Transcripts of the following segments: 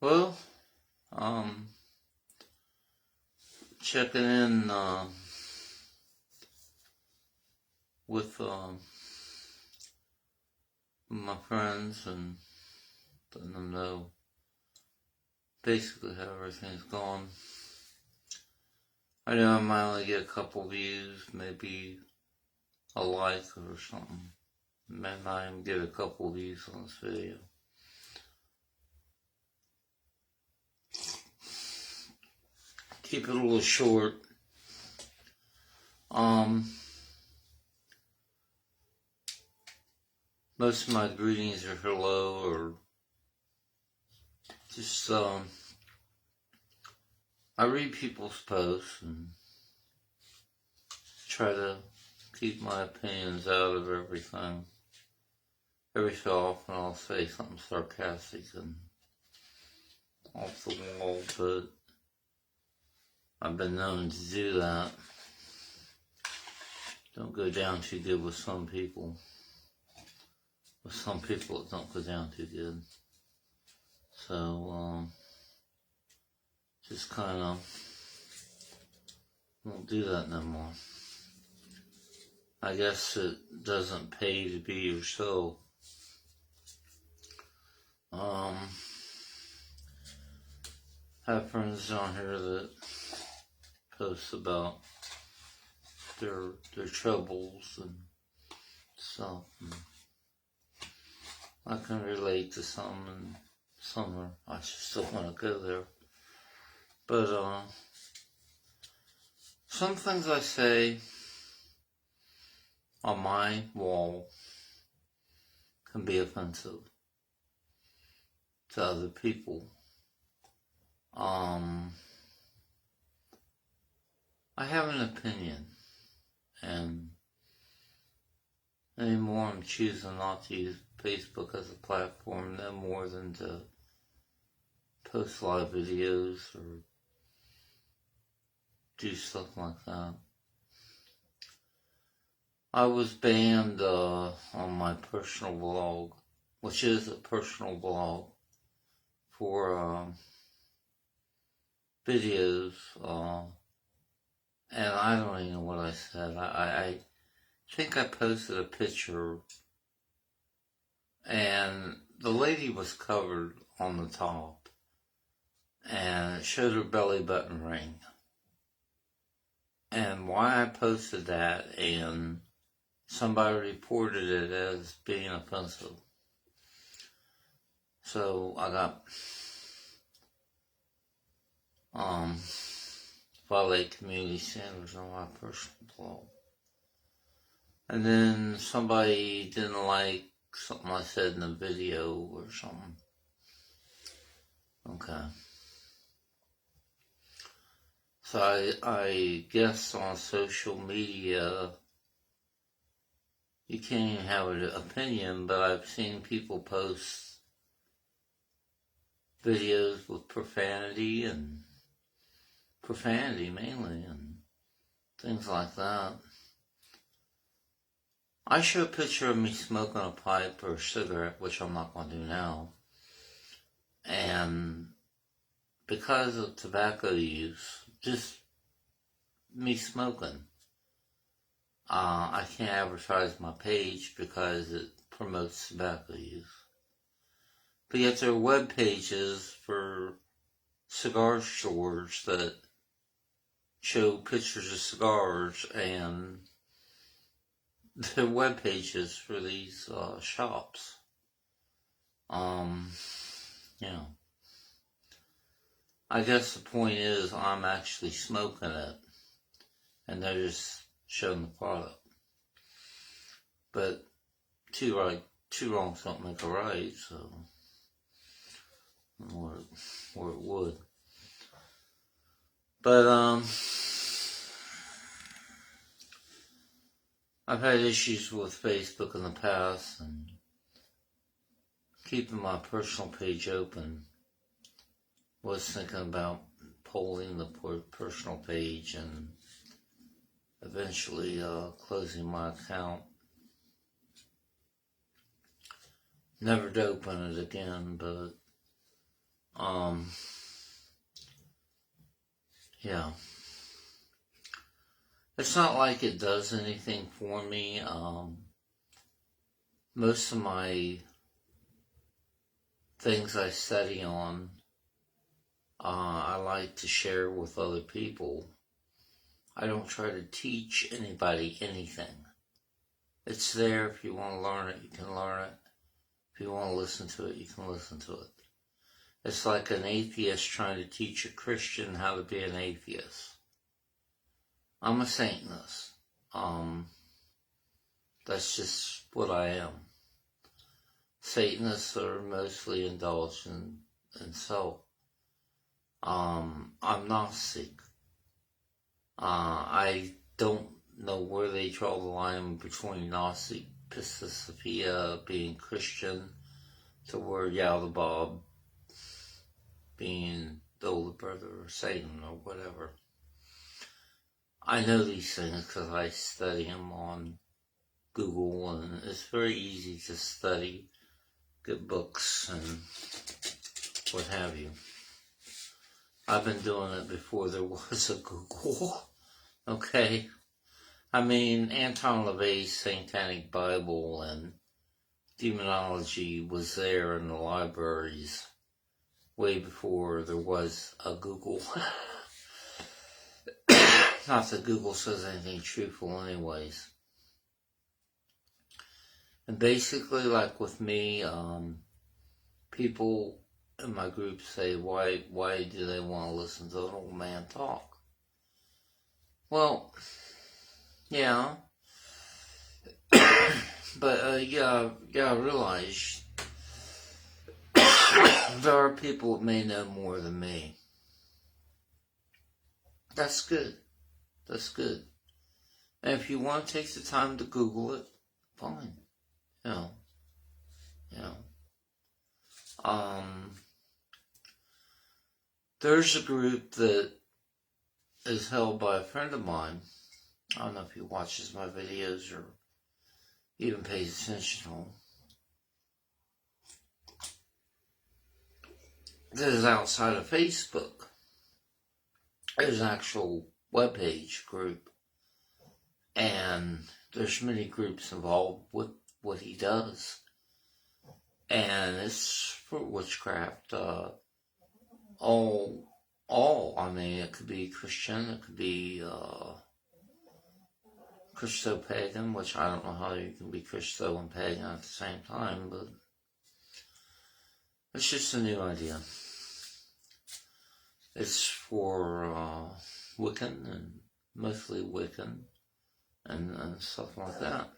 Well, um, checking in with my friends and letting them know basically how everything's going. I know I might only get a couple views, maybe a like or something. May not even get a couple views on this video. Keep it a little short. Most of my greetings are hello or just I read people's posts and try to keep my opinions out of everything. Every so often I'll say something sarcastic and off the wall, but I've been known to do that. Don't go down too good with some people. With some people it don't go down too good. So, just kind of won't do that no more. I guess it doesn't pay to be yourself. Have friends on here that post about their troubles and stuff. And I can relate to some, and some I just don't want to go there. But some things I say on my wall can be offensive to other people. I have an opinion, and anymore I'm choosing not to use Facebook as a platform no more than to post live videos or do stuff like that. I was banned on my personal blog, which is a personal blog, for videos, and I don't even know what I said. I think I posted a picture, and the lady was covered on the top, and it showed her belly button ring. And why I posted that, and somebody reported it as being offensive. So I got violate community standards on my personal blog. And then somebody didn't like something I said in a video or something. Okay. So I guess on social media, you can't even have an opinion, but I've seen people post videos with profanity mainly, and things like that. I show a picture of me smoking a pipe or a cigarette, which I'm not going to do now. And because of tobacco use, just me smoking, I can't advertise my page because it promotes tobacco use. But yet there are web pages for cigar stores that show pictures of cigars, and the web pages for these shops. I guess the point is I'm actually smoking it, and they're just showing the product. But two wrongs don't make a right, so or it would. But I've had issues with Facebook in the past, and keeping my personal page open. Was thinking about polling the personal page and eventually closing my account. Never to open it again, but Yeah. It's not like it does anything for me. Most of my things I study on, I like to share with other people. I don't try to teach anybody anything. It's there. If you want to learn it, you can learn it. If you want to listen to it, you can listen to it. It's like an atheist trying to teach a Christian how to be an atheist. I'm a Satanist. That's just what I am. Satanists are mostly indulged in self. I'm Gnostic. I don't know where they draw the line between Gnostic, Pistis Sophia being Christian, to where Yaldabaoth being the older brother of Satan or whatever. I know these things because I study them on Google, and it's very easy to study, get books, and what have you. I've been doing it before there was a Google, okay? I mean, Anton LaVey's Satanic Bible and Demonology was there in the libraries way before there was a Google. Not that Google says anything truthful anyways. And basically, like with me, people in my group say, why do they want to listen to an old man talk? Well, yeah. But, yeah, I realize there are people that may know more than me. That's good. That's good. And if you want to take the time to Google it, fine. You know. There's a group that is held by a friend of mine. I don't know if he watches my videos or even pays attention to them. That is outside of Facebook. There's an actual webpage group. And there's many groups involved with what he does. And it's for witchcraft. I mean, it could be Christian, it could be Christo-pagan, which I don't know how you can be Christo and pagan at the same time, but it's just a new idea. It's for Wiccan, and mostly Wiccan, and stuff like that.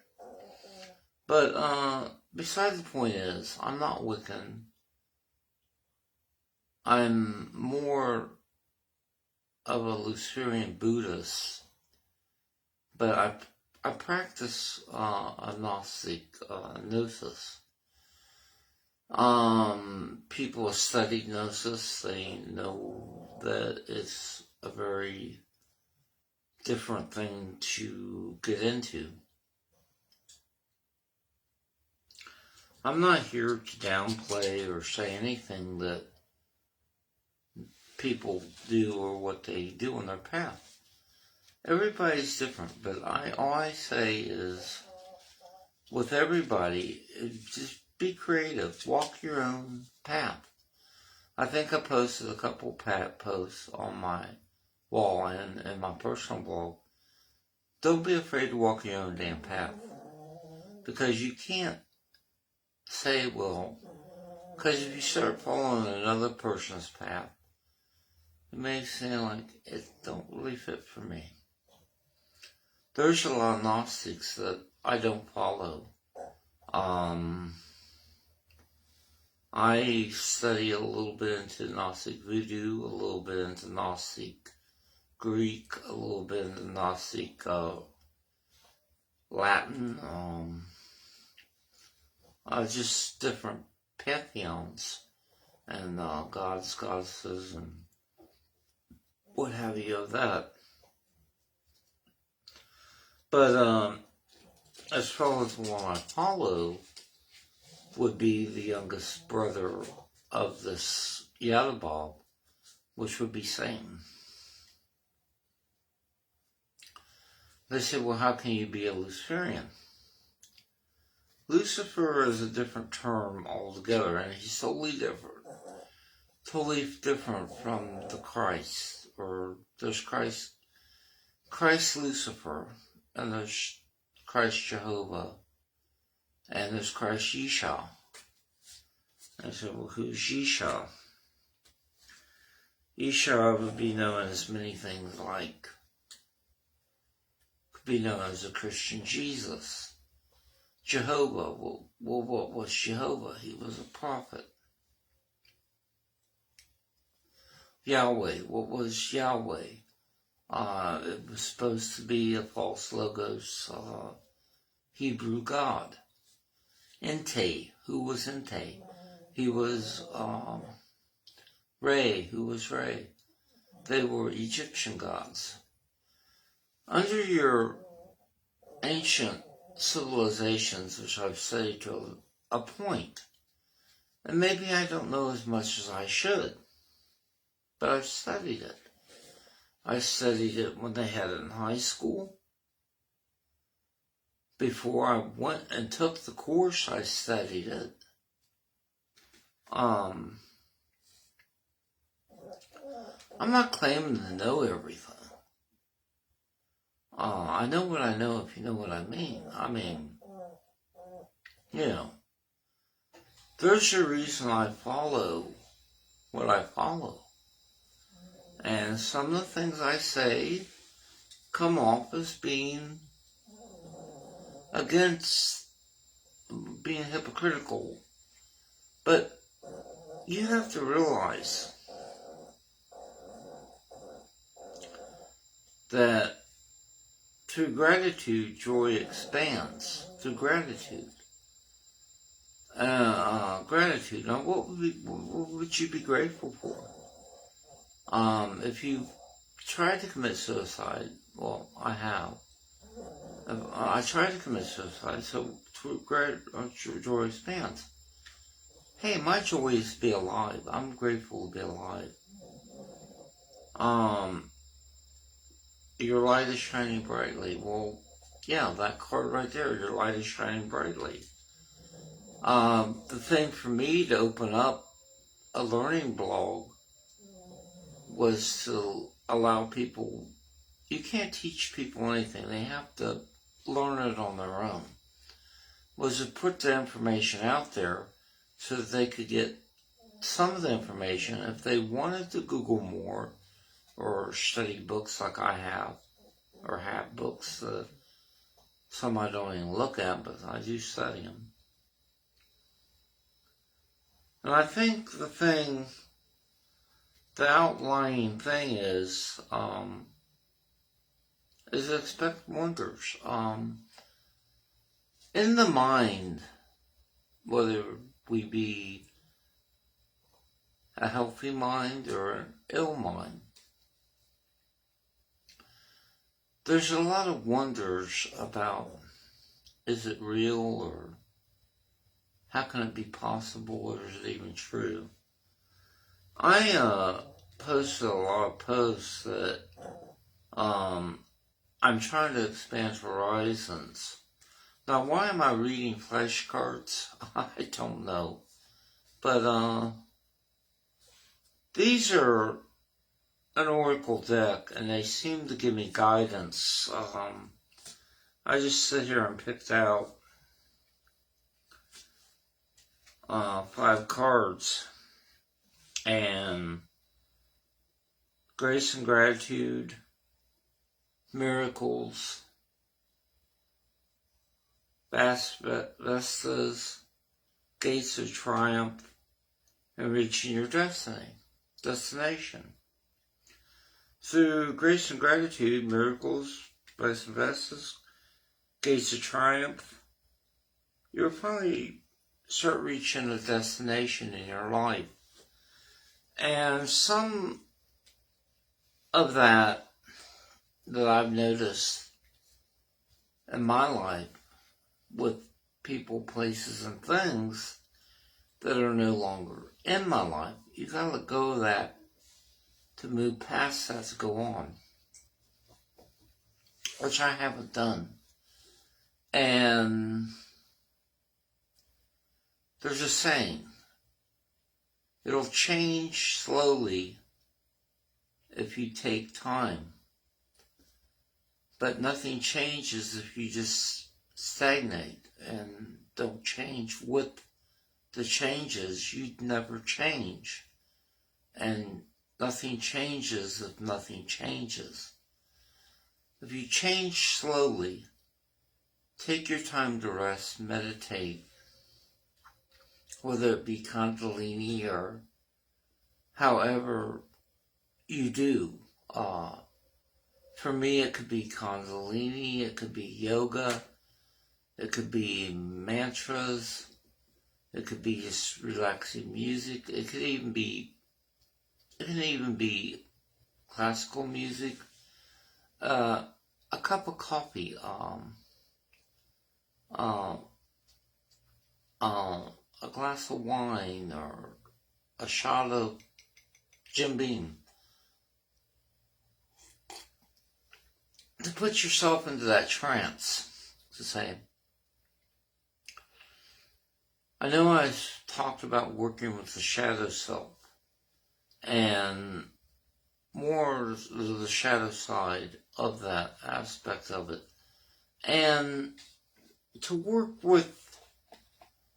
But beside the point is, I'm not Wiccan. I'm more of a Luciferian Buddhist, but I practice a Gnostic Gnosis. People have studied Gnosis. They know that it's a very different thing to get into. I'm not here to downplay or say anything that people do or what they do on their path. Everybody's different, but all I say is, with everybody, just be creative. Walk your own path. I think I posted a couple posts on my wall and my personal blog. Don't be afraid to walk your own damn path. Because you can't say, well, because if you start following another person's path, it may seem like it don't really fit for me. There's a lot of Gnostics that I don't follow. I study a little bit into Gnostic Voodoo, a little bit into Gnostic Greek, a little bit into Gnostic Latin, just different pantheons and gods, goddesses, and what have you of that. But as far as the one I follow, would be the youngest brother of this Yaldabaoth, which would be Satan. They said, well, how can you be a Luciferian? Lucifer is a different term altogether, and he's totally different from the Christ. Or there's Christ Lucifer, and there's Christ Jehovah, and there's Christ Yeshua. I said, well, who's Yeshua? Yeshua would be known as many things, like, could be known as a Christian Jesus. Jehovah, well, what was Jehovah? He was a prophet. Yahweh, what was Yahweh? It was supposed to be a false logos, Hebrew God. Ente, who was Ente? He was Re, who was Re. They were Egyptian gods. Under your ancient civilizations, which I've studied to a point, and maybe I don't know as much as I should, but I've studied it. I studied it when they had it in high school. Before I went and took the course, I studied it. I'm not claiming to know everything. I know what I know, if you know what I mean. I mean, you know, there's a reason I follow what I follow. And some of the things I say come off as being against, being hypocritical. But you have to realize that through gratitude, joy expands. Through gratitude. Gratitude. Now, what would you be grateful for? If you tried to commit suicide, well, I have. I tried to commit suicide, so joy expands. Hey, my joy is to be alive. I'm grateful to be alive. Your light is shining brightly. Well, yeah, that card right there, your light is shining brightly. The thing for me to open up a learning blog was to allow people, you can't teach people anything, they have to learn it on their own, was to put the information out there so that they could get some of the information. If they wanted to Google more or study books like I have, or have books that some I don't even look at, but I do study them. And I think the outlying thing is expect wonders. In the mind, whether we be a healthy mind or an ill mind, there's a lot of wonders about, is it real, or how can it be possible, or is it even true? I posted a lot of posts that I'm trying to expand horizons. Now, why am I reading flashcards? I don't know. But these are an oracle deck, and they seem to give me guidance. I just sit here and picked out 5 cards, and grace and gratitude, miracles, Vestas, gates of triumph, and reaching your destination. Through grace and gratitude, miracles, Vestas, gates of triumph, you'll finally start reaching a destination in your life. And some of that I've noticed in my life with people, places, and things that are no longer in my life, you gotta let go of that to move past that, to go on, which I haven't done. And there's a saying, it'll change slowly if you take time, but nothing changes if you just stagnate and don't change with the changes. You'd never change, and nothing changes if nothing changes. If you change slowly, take your time to rest, meditate, whether it be Kundalini or however you do. For me, it could be Kundalini, it could be yoga, it could be mantras, it could be just relaxing music, it can even be classical music, a cup of coffee, a glass of wine, or a shot of Jim Beam. To put yourself into that trance, to say, I know I talked about working with the shadow self, and more the shadow side of that aspect of it. And to work with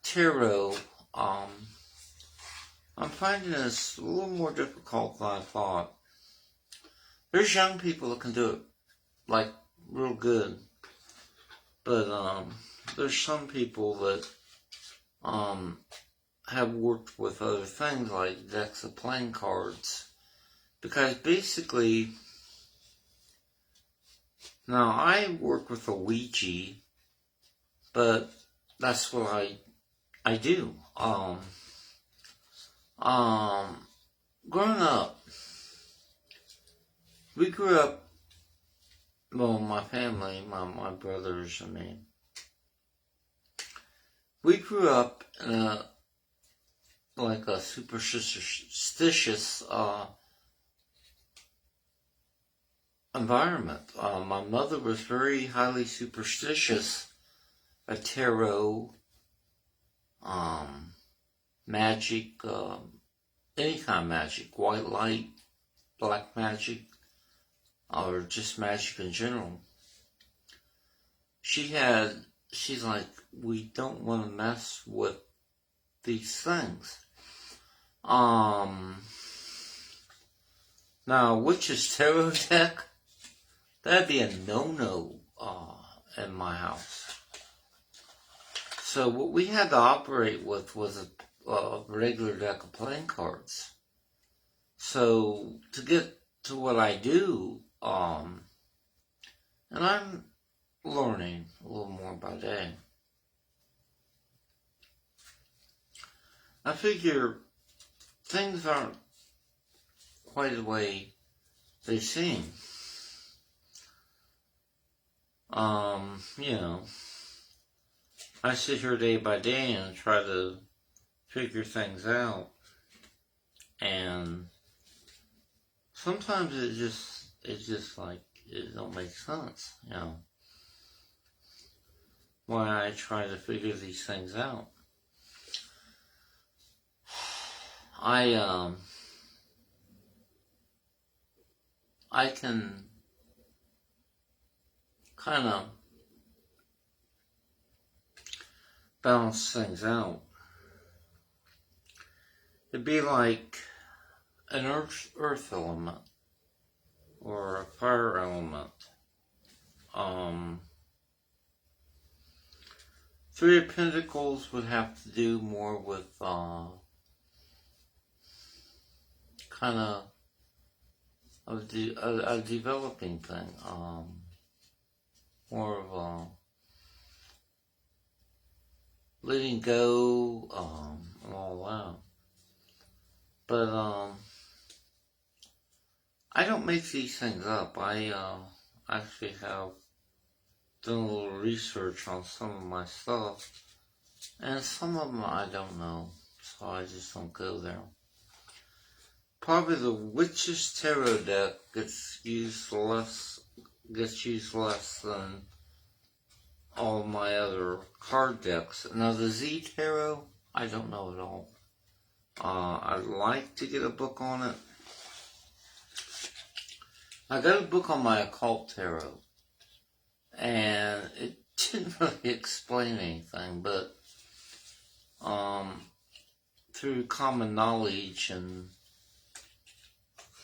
tarot, I'm finding this a little more difficult than I thought. There's young people that can do it, like, real good. But there's some people that have worked with other things, like decks of playing cards. Because basically, now I work with a Ouija, but that's what I do. Growing up, we grew up, well, my family, my brothers and me, we grew up in a superstitious environment. My mother was very highly superstitious at tarot, magic, any kind of magic, white light, black magic, or just magic in general. She's like, we don't want to mess with these things. Now, witch's tarot deck, that'd be a no-no in my house. So what we had to operate with was a regular deck of playing cards. So to get to what I do, and I'm learning a little more by day, I figure things aren't quite the way they seem. I sit here day by day and try to figure things out, and sometimes it just like, it don't make sense, why I try to figure these things out. I can kind of balance things out. It'd be like an earth element or a fire element. Three of Pentacles would have to do more with kind of a developing thing, more of a letting go, and all that. But I don't make these things up. I actually have done a little research on some of my stuff, and some of them I don't know, so I just don't go there. probably the Witch's Tarot deck gets used less than all my other card decks. Now the Z Tarot, I don't know at all. I'd like to get a book on it. I got a book on my occult tarot, and it didn't really explain anything, but through common knowledge and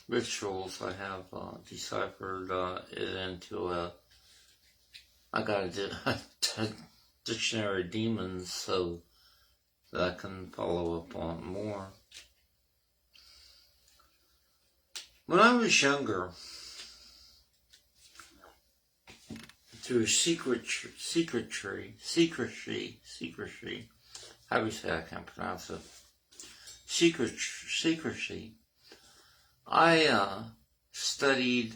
rituals, I have deciphered it into I got a dictionary of demons so that I can follow up on more. When I was younger, through secrecy, how do you say? I can't pronounce it. Secrecy. I studied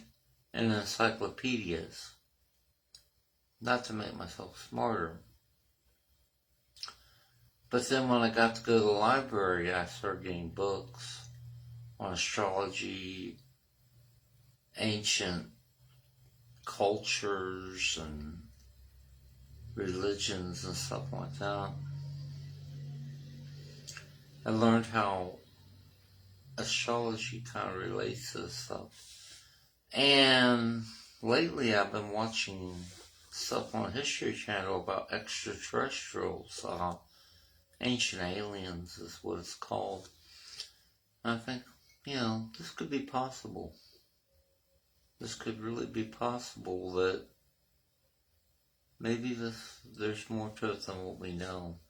in encyclopedias, not to make myself smarter. But then when I got to go to the library, I started getting books on astrology, ancient cultures and religions and stuff like that. I learned how astrology kind of relates to this stuff. And lately I've been watching stuff on History Channel about extraterrestrials. Ancient aliens is what it's called. And I think, this could be possible. This could really be possible that maybe there's more to it than what we know.